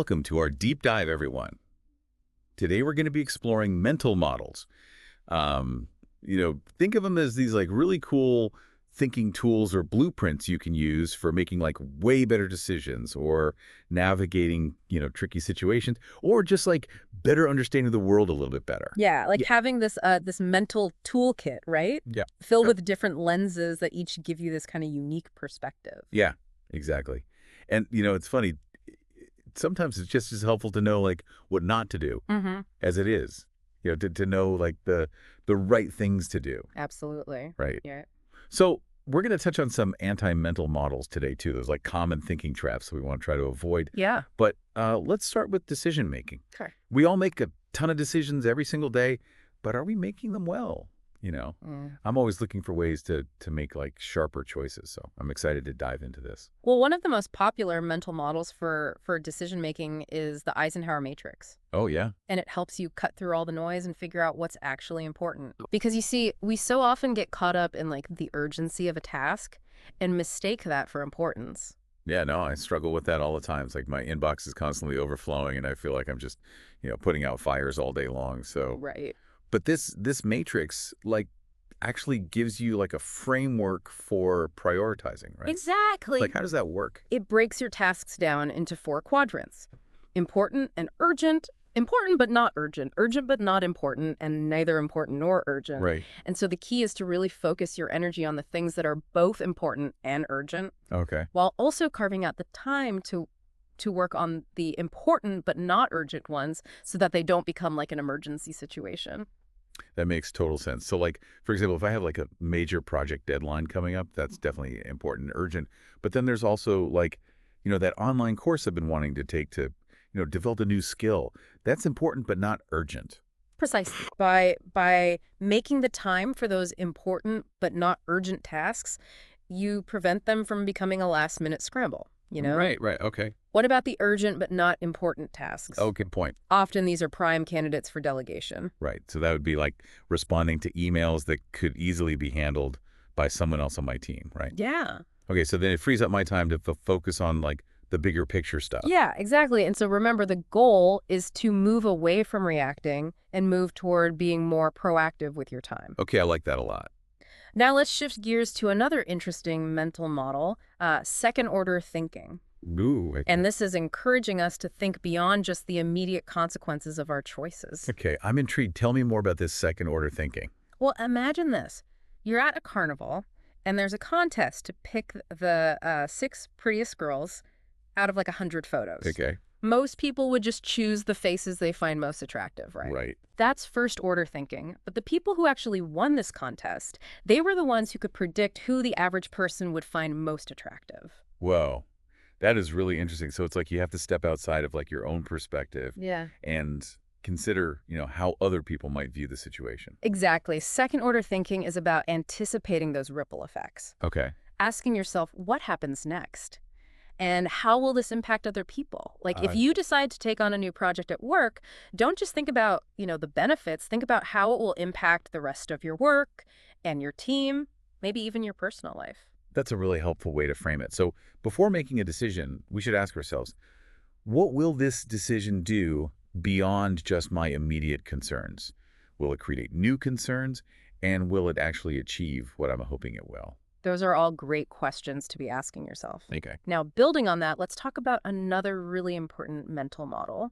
Welcome to our deep dive, everyone. Today we're going to be exploring mental models. Think of them as these like really cool thinking tools or blueprints you can use for making like way better decisions or navigating, tricky situations or just like better understanding the world a little bit better. Yeah, like Yeah. having this mental toolkit, right? Yeah. Filled Yep. with different lenses that each give you this kind of unique perspective. Yeah, exactly. And, it's funny. Sometimes it's just as helpful to know like what not to do Mm-hmm. as it is, to know like the right things to do. Absolutely. Right. Yeah. So we're going to touch on some anti-mental models today, too. Those like common thinking traps we want to try to avoid. Yeah. But let's start with decision making. Okay. We all make a ton of decisions every single day, but are we making them well? Mm. I'm always looking for ways to make like sharper choices. So I'm excited to dive into this. Well, one of the most popular mental models for decision making is the Eisenhower matrix. Oh, yeah. And it helps you cut through all the noise and figure out what's actually important. Because you see, we so often get caught up in like the urgency of a task and mistake that for importance. Yeah, no, I struggle with that all the time. It's like my inbox is constantly overflowing and I feel like I'm just, putting out fires all day long. So Right. but this matrix like actually gives you like a framework for prioritizing, right? Exactly. Like how does that work? It breaks your tasks down into 4 quadrants. Important and urgent, important but not urgent, urgent but not important, and neither important nor urgent. Right. And so the key is to really focus your energy on the things that are both important and urgent, Okay. while also carving out the time to work on the important but not urgent ones so that they don't become like an emergency situation. That makes total sense. So like, for example, if I have like a major project deadline coming up, that's definitely important and urgent. But then there's also like, that online course I've been wanting to take to, develop a new skill. That's important, but not urgent. Precisely. By making the time for those important but not urgent tasks, you prevent them from becoming a last-minute scramble, Right, right. Okay. What about the urgent but not important tasks? Oh, good point. Often these are prime candidates for delegation. Right. So that would be like responding to emails that could easily be handled by someone else on my team, right? Yeah. Okay, so then it frees up my time to focus on like the bigger picture stuff. Yeah, exactly. And so remember, the goal is to move away from reacting and move toward being more proactive with your time. Okay, I like that a lot. Now let's shift gears to another interesting mental model, second-order thinking. Ooh. And this is encouraging us to think beyond just the immediate consequences of our choices. Okay, I'm intrigued. Tell me more about this second order thinking. Well, imagine this. You're at a carnival, and there's a contest to pick the 6 prettiest girls out of like 100 photos. Okay. Most people would just choose the faces they find most attractive, right? Right. That's first-order thinking. But the people who actually won this contest, they were the ones who could predict who the average person would find most attractive. Whoa. That is really interesting. So it's like you have to step outside of like your own perspective Yeah. and consider, how other people might view the situation. Exactly. Second-order thinking is about anticipating those ripple effects. Okay. Asking yourself, what happens next? And how will this impact other people? Like if you decide to take on a new project at work, don't just think about, the benefits. Think about how it will impact the rest of your work and your team, maybe even your personal life. That's a really helpful way to frame it. So before making a decision, we should ask ourselves, what will this decision do beyond just my immediate concerns? Will it create new concerns? And will it actually achieve what I'm hoping it will? Those are all great questions to be asking yourself. Okay. Now, building on that, let's talk about another really important mental model,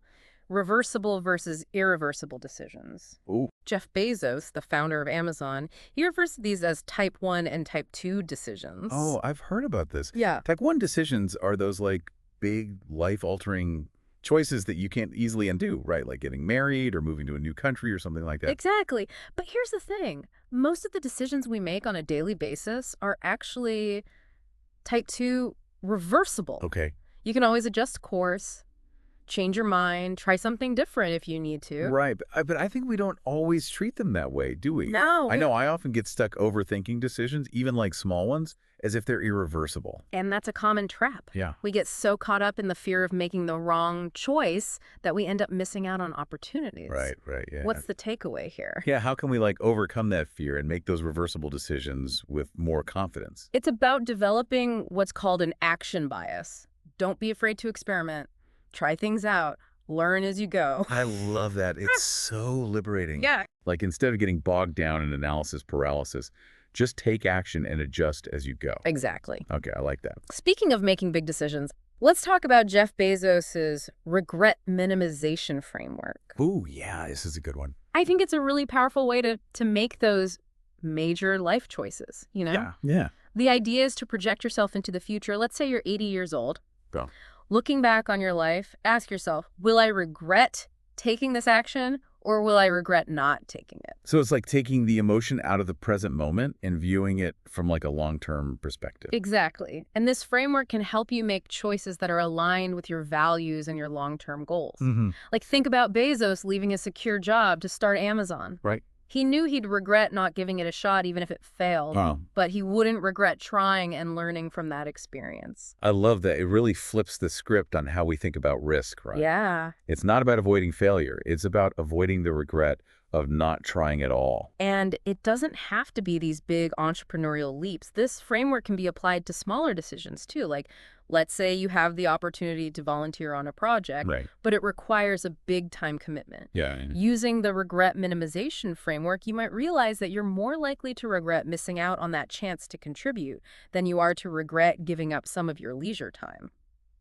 reversible versus irreversible decisions. Ooh. Jeff Bezos, the founder of Amazon, he refers to these as type 1 and type 2 decisions. Oh, I've heard about this. Yeah. Type 1 decisions are those like big life-altering choices that you can't easily undo, right? Like getting married or moving to a new country or something like that. Exactly. But here's the thing. Most of the decisions we make on a daily basis are actually type 2 reversible. Okay. You can always adjust course, change your mind, try something different if you need to. Right. But I think we don't always treat them that way, do we? No. I know I often get stuck overthinking decisions, even like small ones, as if they're irreversible. And that's a common trap. Yeah. We get so caught up in the fear of making the wrong choice that we end up missing out on opportunities. Right, yeah. What's the takeaway here? Yeah, how can we like overcome that fear and make those reversible decisions with more confidence? It's about developing what's called an action bias. Don't be afraid to experiment. try things out, learn as you go. I love that. It's so liberating. Yeah, Like instead of getting bogged down in analysis paralysis, just take action and adjust as you go. exactly. Okay, I like that. Speaking of making big decisions, let's talk about Jeff Bezos's regret minimization framework. Ooh, yeah, this is a good one. I think it's a really powerful way to make those major life choices, Yeah. The idea is to project yourself into the future. Let's say you're 80 years old. Go. Looking back on your life, ask yourself, will I regret taking this action or will I regret not taking it? So it's like taking the emotion out of the present moment and viewing it from like a long-term perspective. Exactly. And this framework can help you make choices that are aligned with your values and your long-term goals. Like think about Bezos leaving a secure job to start Amazon. Right. He knew he'd regret not giving it a shot even if it failed, Wow. but he wouldn't regret trying and learning from that experience. I love that. It really flips the script on how we think about risk, right? Yeah. It's not about avoiding failure. It's about avoiding the regret of not trying at all. And it doesn't have to be these big entrepreneurial leaps. This framework can be applied to smaller decisions too. Like, let's say you have the opportunity to volunteer on a project, Right. but it requires a big time commitment. Yeah. Using the regret minimization framework, you might realize that you're more likely to regret missing out on that chance to contribute than you are to regret giving up some of your leisure time.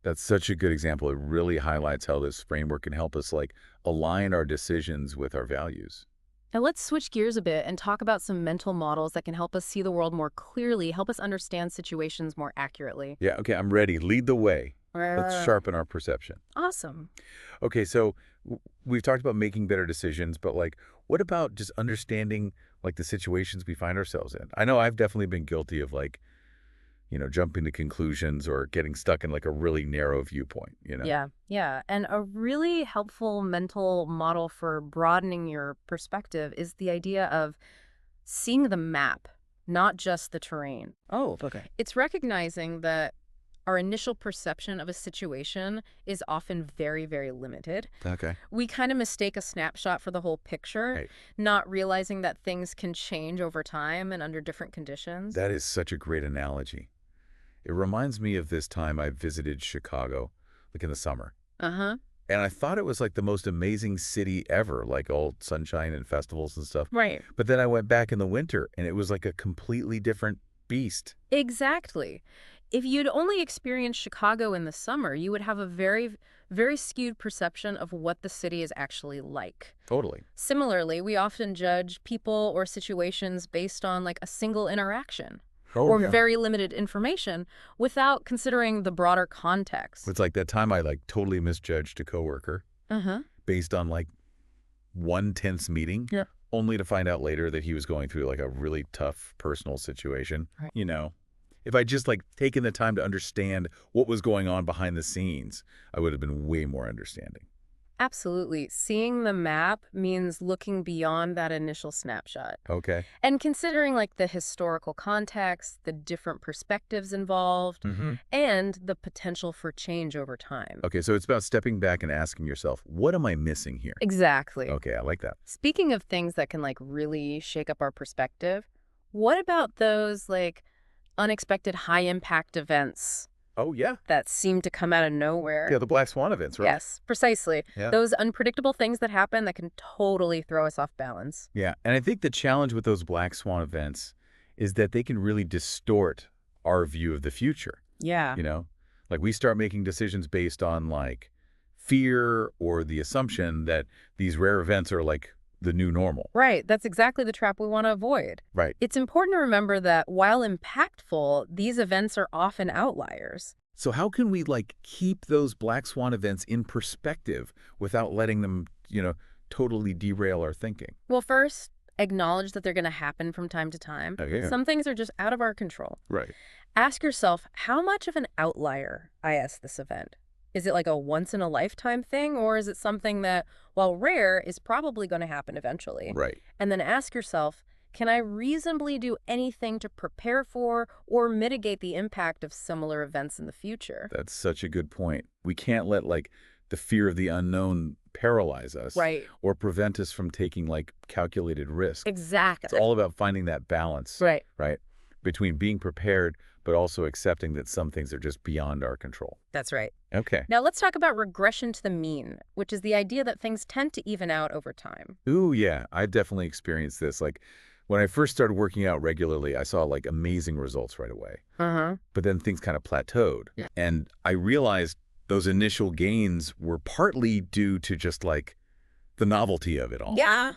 That's such a good example. It really highlights how this framework can help us like align our decisions with our values. Now let's switch gears a bit and talk about some mental models that can help us see the world more clearly, help us understand situations more accurately. Yeah, okay, I'm ready. Lead the way. Let's sharpen our perception. Awesome. Okay, so we've talked about making better decisions, but like, what about just understanding like the situations we find ourselves in? I know I've definitely been guilty of like, jumping to conclusions or getting stuck in like a really narrow viewpoint. Yeah. And a really helpful mental model for broadening your perspective is the idea of seeing the map, not just the terrain. Oh, okay. It's recognizing that our initial perception of a situation is often very, very limited. Okay. We kind of mistake a snapshot for the whole picture, Right. not realizing that things can change over time and under different conditions. That is such a great analogy. It reminds me of this time I visited Chicago, like in the summer. Uh-huh. And I thought it was like the most amazing city ever, like all sunshine and festivals and stuff. Right. But then I went back in the winter and it was like a completely different beast. Exactly. If you'd only experienced Chicago in the summer, you would have a very, very skewed perception of what the city is actually like. Totally. Similarly, we often judge people or situations based on like a single interaction Oh, or yeah. very limited information without considering the broader context. It's like that time I like totally misjudged a coworker Uh-huh. based on like one tense meeting. Yeah. Only to find out later that he was going through like a really tough personal situation. Right. If I just like taken the time to understand what was going on behind the scenes, I would have been way more understanding. Absolutely. Seeing the map means looking beyond that initial snapshot Okay. and considering like the historical context, the different perspectives involved, and the potential for change over time. Okay, so it's about stepping back and asking yourself, what am I missing here? Exactly. Okay, I like that. Speaking of things that can like really shake up our perspective, what about those like unexpected high impact events Oh, yeah. that seem to come out of nowhere? Yeah, the Black Swan events, right? Yes, precisely. Yeah. Those unpredictable things that happen that can totally throw us off balance. Yeah, and I think the challenge with those Black Swan events is that they can really distort our view of the future. Yeah. Like we start making decisions based on like fear or the assumption that these rare events are like the new normal. Right. That's exactly the trap we want to avoid. Right. It's important to remember that while impactful, these events are often outliers. So how can we like keep those Black Swan events in perspective without letting them, totally derail our thinking? Well, first, acknowledge that they're going to happen from time to time. Okay. Some things are just out of our control. Right. Ask yourself, how much of an outlier is this event? Is it like a once-in-a-lifetime thing, or is it something that, while rare, is probably going to happen eventually? Right. And then ask yourself, can I reasonably do anything to prepare for or mitigate the impact of similar events in the future? That's such a good point. We can't let like the fear of the unknown paralyze us. Right. Or prevent us from taking like calculated risk. Exactly. It's all about finding that balance. Right. Right. between being prepared but also accepting that some things are just beyond our control. That's right. Okay. Now let's talk about regression to the mean, which is the idea that things tend to even out over time. Ooh, yeah, I definitely experienced this. Like, when I first started working out regularly, I saw like amazing results right away. Uh-huh. But then things kind of plateaued. Yeah. And I realized those initial gains were partly due to just like the novelty of it all. Yeah.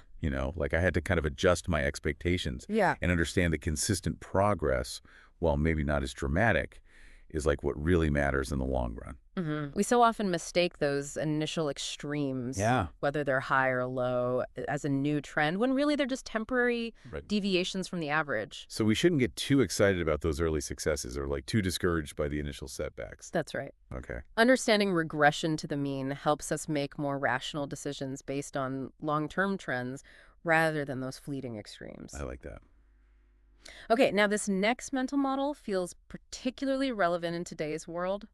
Like I had to kind of adjust my expectations Yeah. and understand that consistent progress, while maybe not as dramatic, is like what really matters in the long run. We so often mistake those initial extremes, Yeah. whether they're high or low, as a new trend, when really they're just temporary Right. deviations from the average. So we shouldn't get too excited about those early successes or like too discouraged by the initial setbacks. That's right. Okay. Understanding regression to the mean helps us make more rational decisions based on long-term trends rather than those fleeting extremes. I like that. Okay, now this next mental model feels particularly relevant in today's world,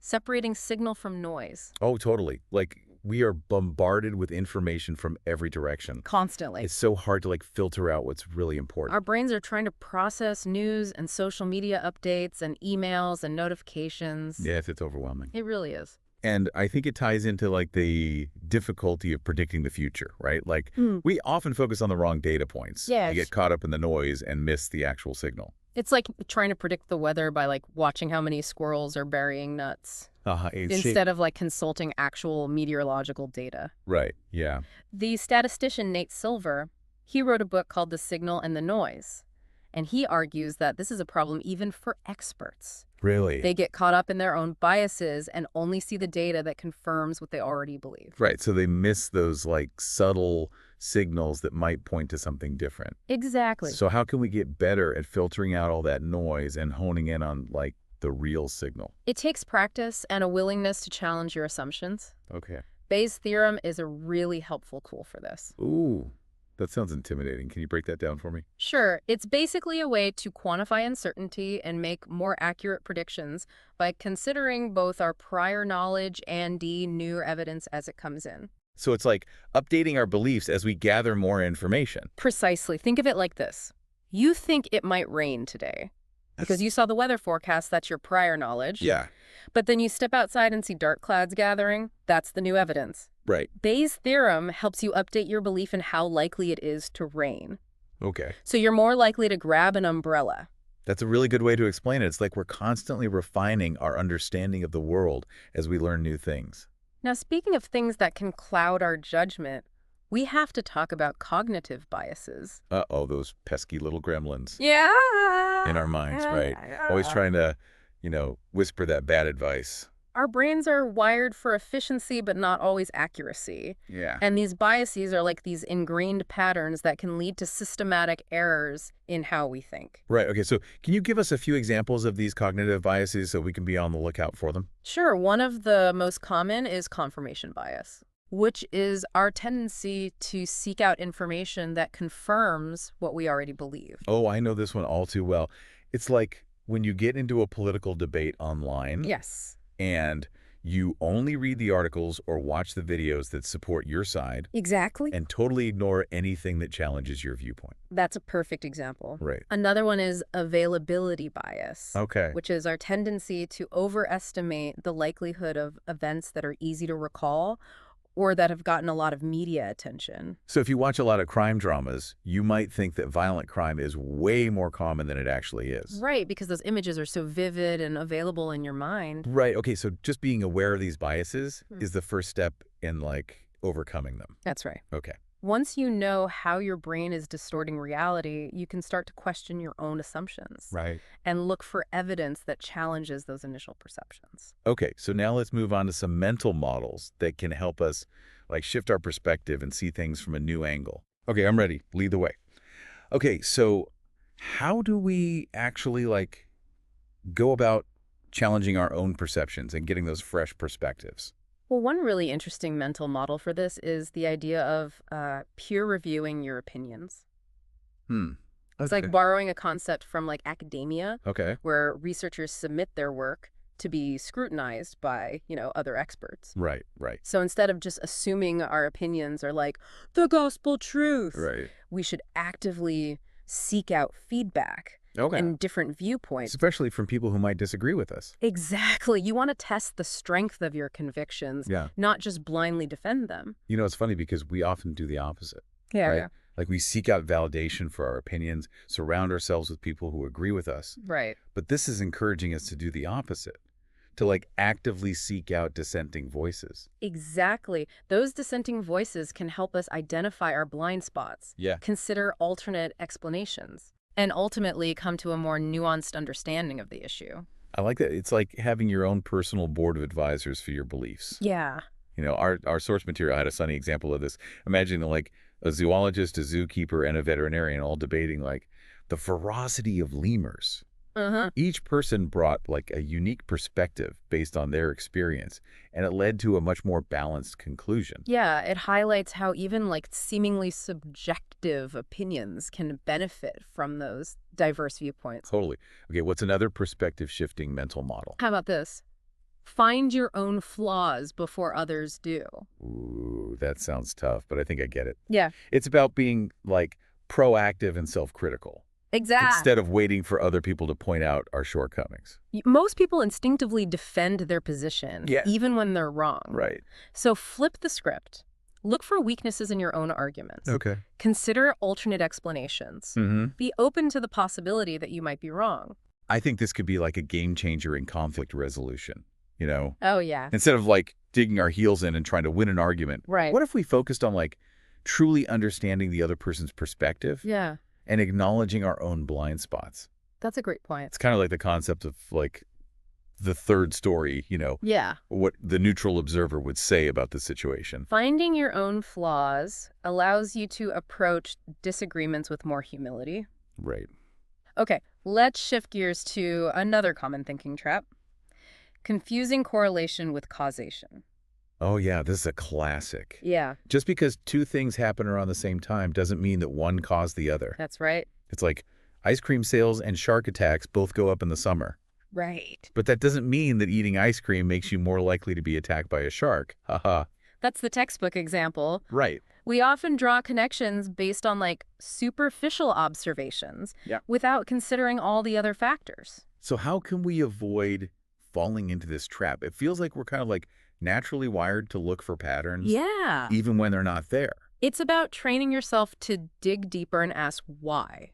separating signal from noise. Oh, totally. Like we are bombarded with information from every direction. Constantly. It's so hard to like filter out what's really important. Our brains are trying to process news and social media updates and emails and notifications. Yes, it's overwhelming. It really is. And I think it ties into like the difficulty of predicting the future, right? Like we often focus on the wrong data points. Yes. You get caught up in the noise and miss the actual signal. It's like trying to predict the weather by like watching how many squirrels are burying nuts instead of like consulting actual meteorological data. Right, yeah. The statistician Nate Silver, he wrote a book called The Signal and the Noise. And he argues that this is a problem even for experts. Really? They get caught up in their own biases and only see the data that confirms what they already believe. Right, so they miss those like subtle signals that might point to something different. Exactly. So how can we get better at filtering out all that noise and honing in on like the real signal? It takes practice and a willingness to challenge your assumptions. Okay. Bayes' theorem is a really helpful tool for this. Ooh, that sounds intimidating. Can you break that down for me? Sure, it's basically a way to quantify uncertainty and make more accurate predictions by considering both our prior knowledge and the new evidence as it comes in. So it's like updating our beliefs as we gather more information. Precisely. Think of it like this. You think it might rain today because you saw the weather forecast. That's your prior knowledge. Yeah. But then you step outside and see dark clouds gathering. That's the new evidence. Right. Bayes' theorem helps you update your belief in how likely it is to rain. Okay. So you're more likely to grab an umbrella. That's a really good way to explain it. It's like we're constantly refining our understanding of the world as we learn new things. Now, speaking of things that can cloud our judgment, we have to talk about cognitive biases. Uh-oh, those pesky little gremlins Yeah. in our minds, right? Always trying to, whisper that bad advice. Our brains are wired for efficiency, but not always accuracy. Yeah. And these biases are like these ingrained patterns that can lead to systematic errors in how we think. Right. Okay. So can you give us a few examples of these cognitive biases so we can be on the lookout for them? Sure. One of the most common is confirmation bias, which is our tendency to seek out information that confirms what we already believe. Oh, I know this one all too well. It's like when you get into a political debate online. Yes. And you only read the articles or watch the videos that support your side. Exactly. And totally ignore anything that challenges your viewpoint. That's a perfect example. Right. Another one is availability bias. Okay. Which is our tendency to overestimate the likelihood of events that are easy to recall or that have gotten a lot of media attention. So if you watch a lot of crime dramas, you might think that violent crime is way more common than it actually is. Right, because those images are so vivid and available in your mind. Right. Okay, so just being aware of these biases is the first step in, like, overcoming them. That's right. Okay. Once you know how your brain is distorting reality, you can start to question your own assumptions. Right. And look for evidence that challenges those initial perceptions. Okay, so now let's move on to some mental models that can help us like shift our perspective and see things from a new angle. Okay, I'm ready. Lead the way. Okay, so how do we actually like go about challenging our own perceptions and getting those fresh perspectives? Well, one really interesting mental model for this is the idea of peer reviewing your opinions. It's like borrowing a concept from like academia, where researchers submit their work to be scrutinized by, other experts. Right, right. So instead of just assuming our opinions are like the gospel truth, Right. we should actively seek out feedback Okay. and different viewpoints. Especially from people who might disagree with us. Exactly. You want to test the strength of your convictions, Yeah. not just blindly defend them. You know, it's funny because we often do the opposite, Yeah, right? yeah. Like we seek out validation for our opinions, surround ourselves with people who agree with us. Right. But this is encouraging us to do the opposite, to like actively seek out dissenting voices. Exactly. Those dissenting voices can help us identify our blind spots, Yeah. consider alternate explanations, and ultimately come to a more nuanced understanding of the issue. I like that. It's like having your own personal board of advisors for your beliefs. Yeah. You know, our source material had a sunny example of this. Imagine like a zoologist, a zookeeper, and a veterinarian all debating like the ferocity of lemurs. Uh-huh. Each person brought like a unique perspective based on their experience, and it led to a much more balanced conclusion. Yeah, it highlights how even like seemingly subjective opinions can benefit from those diverse viewpoints. Totally. Okay, what's another perspective shifting mental model? How about this? Find your own flaws before others do. Ooh, that sounds tough, but I think I get it. Yeah, It's about being like proactive and self-critical exactly. instead of waiting for other people to point out our shortcomings. Most people instinctively defend their position, Yeah. even when they're wrong. Right. So flip the script. Look for weaknesses in your own arguments. Okay. Consider alternate explanations. Mm-hmm. Be open to the possibility that you might be wrong. I think this could be like a game changer in conflict resolution, you know? Oh, yeah. Instead of like digging our heels in and trying to win an argument, Right. what if we focused on like truly understanding the other person's perspective Yeah, and acknowledging our own blind spots? that's a great point. It's kind of like the concept of like the third story, you know, Yeah. what the neutral observer would say about the situation. Finding your own flaws allows you to approach disagreements with more humility. Right. Okay, let's shift gears to another common thinking trap. Confusing correlation with causation. Oh, yeah, this is a classic. Yeah, Just because two things happen around the same time doesn't mean that one caused the other. that's right. It's like ice cream sales and shark attacks both go up in the summer. Right. But that doesn't mean that eating ice cream makes you more likely to be attacked by a shark. Haha. That's the textbook example. Right. We often draw connections based on like superficial observations Yeah. without considering all the other factors. So how can we avoid falling into this trap? It feels like we're kind of like naturally wired to look for patterns, Yeah. even when they're not there. It's about training yourself to dig deeper and ask why.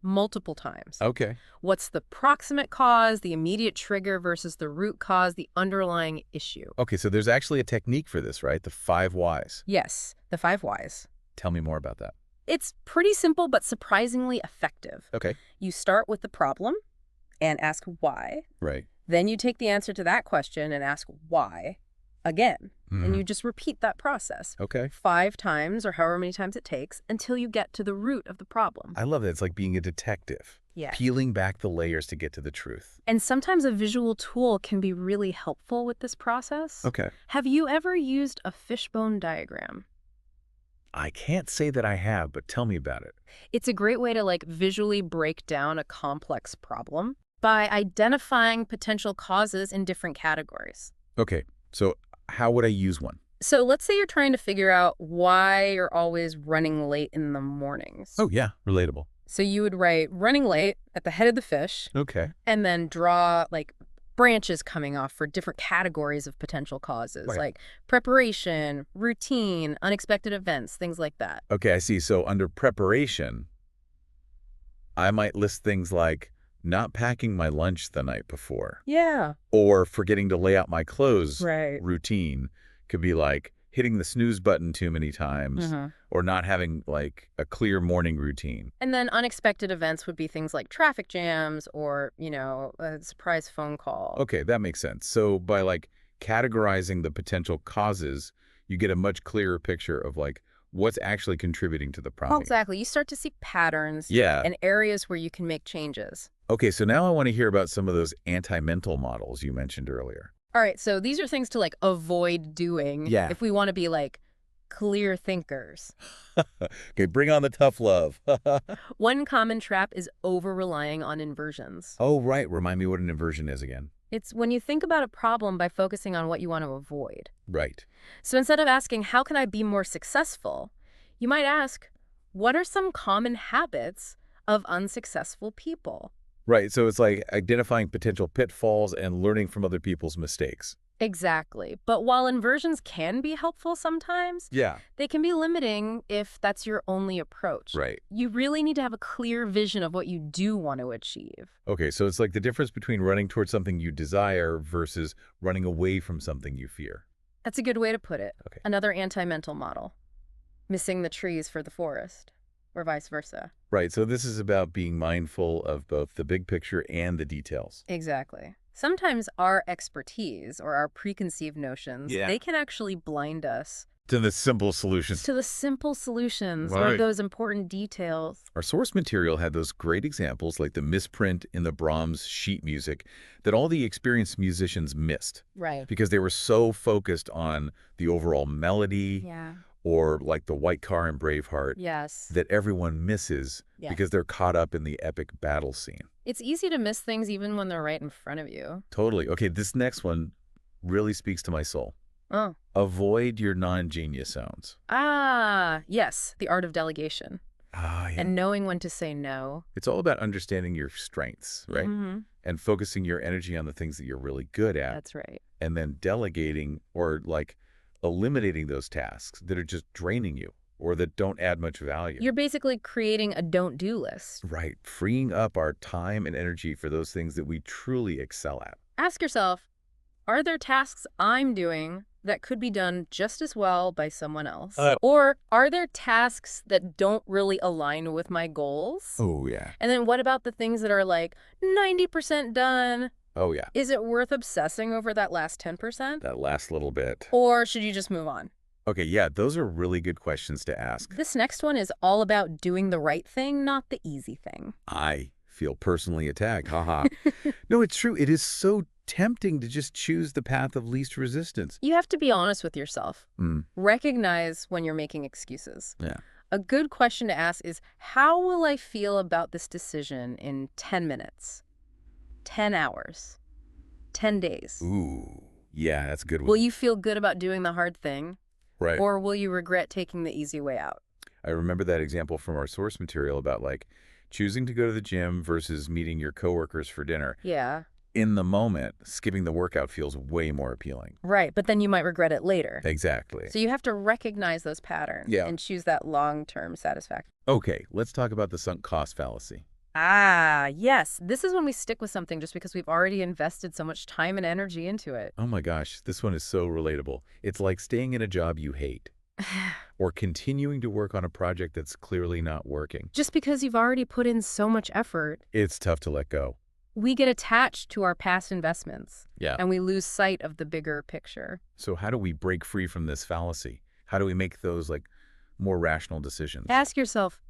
Multiple times. Okay. What's the proximate cause, the immediate trigger versus the root cause, the underlying issue? Okay, so there's actually a technique for this, right? The 5 whys. Yes, the 5 whys. Tell me more about that. It's pretty simple but surprisingly effective. Okay. You start with the problem and ask why. Right. Then you take the answer to that question and ask why again. Mhm. And you just repeat that process Okay. 5 times or however many times it takes until you get to the root of the problem. I love that. It's like being a detective, Yeah. peeling back the layers to get to the truth. And sometimes a visual tool can be really helpful with this process. Okay. Have you ever used a fishbone diagram? I can't say that I have, but tell me about it. It's a great way to like visually break down a complex problem by identifying potential causes in different categories. Okay. So how would I use one? So let's say you're trying to figure out why you're always running late in the mornings. Oh, yeah. Relatable. So you would write running late at the head of the fish Okay. and then draw like branches coming off for different categories of potential causes, Right. like preparation, routine, unexpected events, things like that. Okay, I see. So under preparation, I might list things like not packing my lunch the night before Yeah. or forgetting to lay out my clothes. Right. Routine could be like hitting the snooze button too many times or not having like a clear morning routine. And then unexpected events would be things like traffic jams or, a surprise phone call. Okay, that makes sense. So by like categorizing the potential causes, you get a much clearer picture of like what's actually contributing to the problem. Exactly. You start to see patterns Yeah. and areas where you can make changes. Okay, so now I want to hear about some of those anti-mental models you mentioned earlier. All right, so these are things to like avoid doing Yeah. if we want to be like clear thinkers. Okay, bring on the tough love. One common trap is over-relying on inversions. Oh, right. Remind me what an inversion is again. It's when you think about a problem by focusing on what you want to avoid. Right. So instead of asking, how can I be more successful? You might ask, what are some common habits of unsuccessful people. Right, so it's like identifying potential pitfalls and learning from other people's mistakes. Exactly. But while inversions can be helpful sometimes, Yeah. they can be limiting if that's your only approach. Right. You really need to have a clear vision of what you do want to achieve. Okay, so it's like the difference between running towards something you desire versus running away from something you fear. That's a good way to put it. Okay. Another anti-mental model. Missing the trees for the forest, or vice versa. Right, so this is about being mindful of both the big picture and the details. Exactly. Sometimes our expertise or our preconceived notions, they can actually blind us To the simple solutions. to the simple solutions or Right. those important details. Our source material had those great examples like the misprint in the Brahms sheet music that all the experienced musicians missed Right. because they were so focused on the overall melody Yeah. or like the white car in Braveheart Yes. that everyone misses Yeah. because they're caught up in the epic battle scene. It's easy to miss things even when they're right in front of you. Totally. Okay, this next one really speaks to my soul. Oh. Avoid your non-genius zones. Ah, yes. The art of delegation. Ah, yeah. And knowing when to say no. It's all about understanding your strengths, right? Mm-hmm. And focusing your energy on the things that you're really good at. That's right. And then delegating or like eliminating those tasks that are just draining you or that don't add much value. You're basically creating a don't-do list. Right. Freeing up our time and energy for those things that we truly excel at. Ask yourself, are there tasks I'm doing that could be done just as well by someone else? Or are there tasks that don't really align with my goals? Oh, yeah. And then what about the things that are like 90% done? Oh, yeah. Is it worth obsessing over that last 10%? That last little bit. Or should you just move on? Okay, yeah, those are really good questions to ask. This next one is all about doing the right thing, not the easy thing. I feel personally attacked. Haha. No, it's true. It is so tempting to just choose the path of least resistance. You have to be honest with yourself. Recognize when you're making excuses. Yeah. A good question to ask is, how will I feel about this decision in 10 minutes, 10 hours, 10 days? Ooh, yeah, that's a good one. Will you feel good about doing the hard thing? Right. Or will you regret taking the easy way out? I remember that example from our source material about like choosing to go to the gym versus meeting your coworkers for dinner. Yeah. In the moment, skipping the workout feels way more appealing. Right, but then you might regret it later. Exactly. So you have to recognize those patterns and choose that long-term satisfaction. Okay, let's talk about the sunk cost fallacy. Ah, yes. This is when we stick with something just because we've already invested so much time and energy into it. Oh my gosh, this one is so relatable. It's like staying in a job you hate or continuing to work on a project that's clearly not working. Just because you've already put in so much effort, It's tough to let go. we get attached to our past investments. Yeah. And we lose sight of the bigger picture. So how do we break free from this fallacy? How do we make those like more rational decisions? Ask yourself,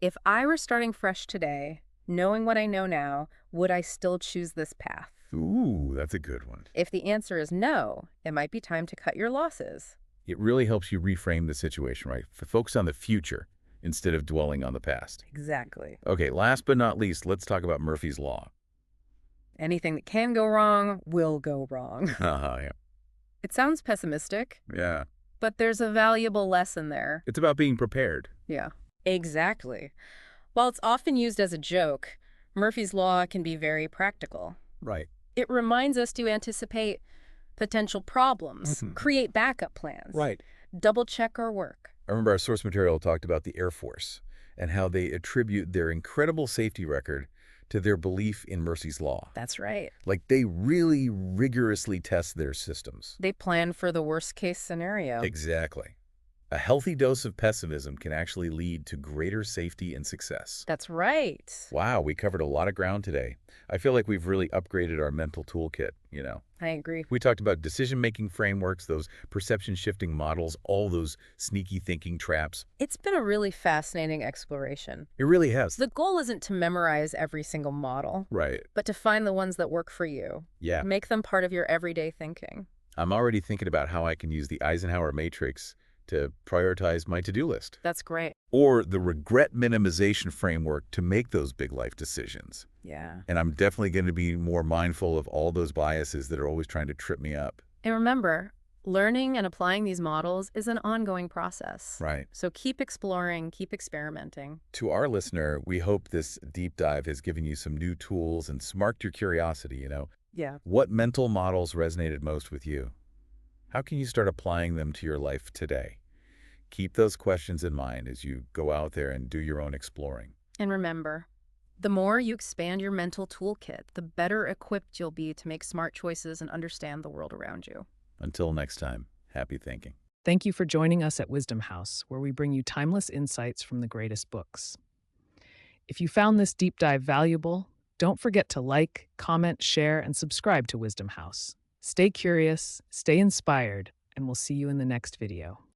if I were starting fresh today, knowing what I know now, would I still choose this path? Ooh, that's a good one. If the answer is no, it might be time to cut your losses. It really helps you reframe the situation, right? Focus on the future instead of dwelling on the past. Exactly. Okay, last but not least, let's talk about Murphy's Law. Anything that can go wrong will go wrong. Yeah. It sounds pessimistic, Yeah. but there's a valuable lesson there. It's about being prepared. Yeah, exactly. While it's often used as a joke, Murphy's Law can be very practical. Right. It reminds us to anticipate potential problems, create backup plans, Right. double-check our work. I remember our source material talked about the Air Force and how they attribute their incredible safety record to their belief in Murphy's Law. That's right. Like they really rigorously test their systems. They plan for the worst-case scenario. Exactly. A healthy dose of pessimism can actually lead to greater safety and success. That's right. Wow, we covered a lot of ground today. I feel like we've really upgraded our mental toolkit, you know. I agree. We talked about decision-making frameworks, those perception-shifting models, all those sneaky thinking traps. It's been a really fascinating exploration. It really has. The goal isn't to memorize every single model, Right. but to find the ones that work for you. Yeah. Make them part of your everyday thinking. I'm already thinking about how I can use the Eisenhower matrix to prioritize my to-do list. That's great. Or the regret minimization framework to make those big life decisions. Yeah. And I'm definitely going to be more mindful of all those biases that are always trying to trip me up. And remember, Learning and applying these models is an ongoing process. Right. So keep exploring, keep experimenting. To our listener, we hope this deep dive has given you some new tools and sparked your curiosity. Yeah. What mental models resonated most with you? How can you start applying them to your life today? Keep those questions in mind as you go out there and do your own exploring. And remember, the more you expand your mental toolkit, the better equipped you'll be to make smart choices and understand the world around you. Until next time, happy thinking. Thank you for joining us at Wisdom House, where we bring you timeless insights from the greatest books. If you found this deep dive valuable, don't forget to like, comment, share, and subscribe to Wisdom House. Stay curious, stay inspired, and we'll see you in the next video.